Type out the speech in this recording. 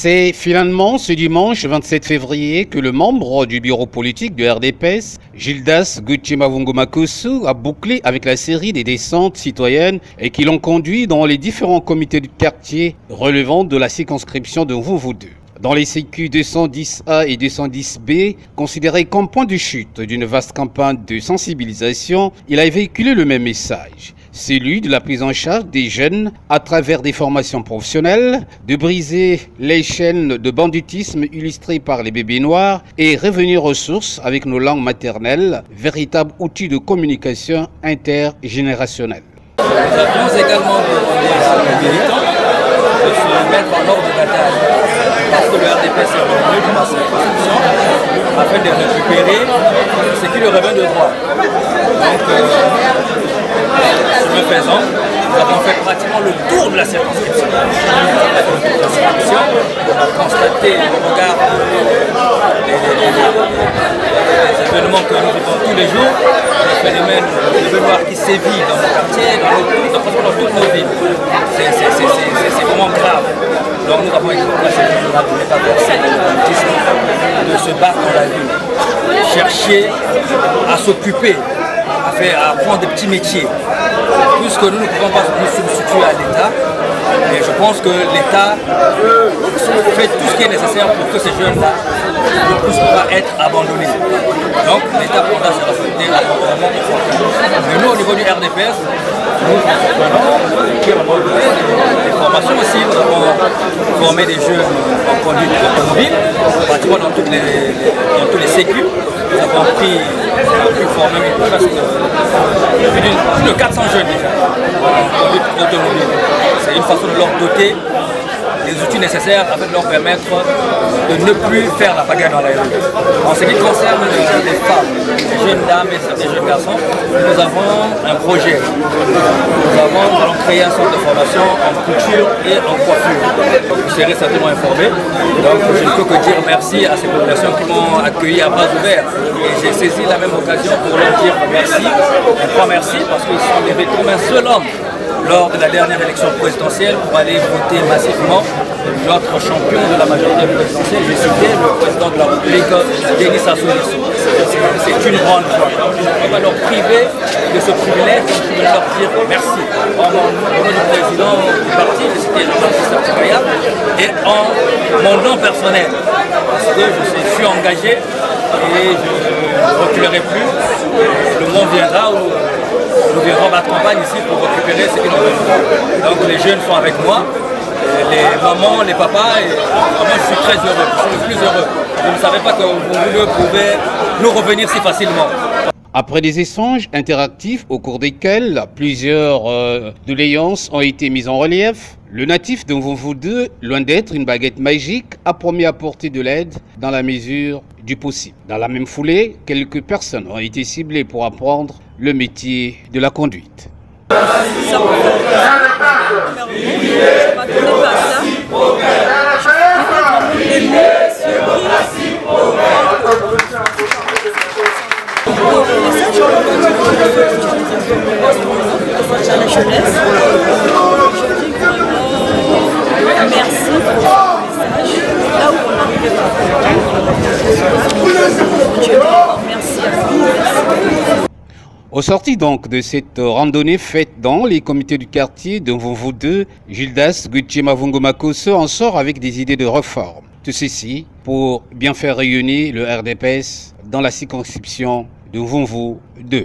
C'est finalement ce dimanche 27 février que le membre du bureau politique du RDPS, Gildas Gutima-Vungomakosso, a bouclé avec la série des descentes citoyennes et qui l'ont conduit dans les différents comités du quartier relevant de la circonscription de Mvumvu-2. Dans les CQ 210A et 210B, considérés comme point de chute d'une vaste campagne de sensibilisation, il a véhiculé le même message, celui de la prise en charge des jeunes à travers des formations professionnelles, de briser les chaînes de banditisme illustrées par les bébés noirs et revenir aux sources avec nos langues maternelles, véritable outil de communication intergénérationnelle. Nous avions également demandé à nos militants de se mettre en ordre de bataille parce que le RDPS est revenu dans ma circonscription afin de récupérer ce qui lui revient de droit. Donc, ce faisant, nous avons fait pratiquement le tour de la circonscription. On a constaté au regard des événements que nous vivons tous les jours, le phénomène de noir qui sévit dans nos quartiers, dans toutes nos villes. C'est vraiment grave. Donc nous avons été placés dans l'état de se battre dans la ville, chercher à s'occuper, à apprendre des petits métiers. Puisque nous ne pouvons pas nous substituer à l'État, et je pense que l'État fait tout ce qui est nécessaire pour que ces jeunes-là ne puissent pas être abandonnés. Donc l'État prendra ses responsabilités vraiment importantes. Mais nous, au niveau du RDPS, nous avons des formations aussi. Nous avons formé des jeunes en conduite automobile, pratiquement dans tous les sécu. Nous avons pu former presque plus de 400 jeunes déjà en conduite automobile. C'est une façon de leur doter des outils nécessaires afin de leur permettre de ne plus faire la bagarre dans la rue. En ce qui concerne les femmes, les jeunes dames et les jeunes garçons, nous avons un projet. Nous allons créer un centre de formation en couture et en coiffure. Vous serez certainement informés. Donc je ne peux que dire merci à ces populations qui m'ont accueilli à bras ouverts. Et j'ai saisi la même occasion pour leur dire merci. Un grand merci parce qu'ils sont levés comme un seul homme lors de la dernière élection présidentielle pour aller voter massivement notre champion de la majorité présidentielle. J'ai cité le président de la République, Denis Sassou Nguesso. C'est une grande joie. On va leur priver de ce privilège, je vais leur dire merci. En nom du président du parti, j'ai cité Jean-Baptiste Tibaya, et en mon nom personnel, parce que je suis engagé et je ne reculerai plus. Le moment viendra où nous viendrons battre campagne ici pour récupérer ce qui nous revient. Donc les jeunes sont avec moi, les mamans, les papas, et vraiment je suis très heureux, je suis le plus heureux. Je ne savais pas que vous pouvez nous revenir si facilement. Après des échanges interactifs au cours desquels plusieurs doléances ont été mises en relief, le natif de Mvumvu-2, loin d'être une baguette magique, a promis apporter de l'aide dans la mesure du possible. Dans la même foulée, quelques personnes ont été ciblées pour apprendre le métier de la conduite. À la jeunesse, je dis vraiment merci pour ce message. Là où on n'arrivait pas, merci à vous. Au sorti donc de cette randonnée faite dans les comités du quartier de Mvumvu-2, Gildas Gutima-Vungomakosso en sort avec des idées de réforme. Tout ceci pour bien faire rayonner le RDPS dans la circonscription de Mvumvu-2.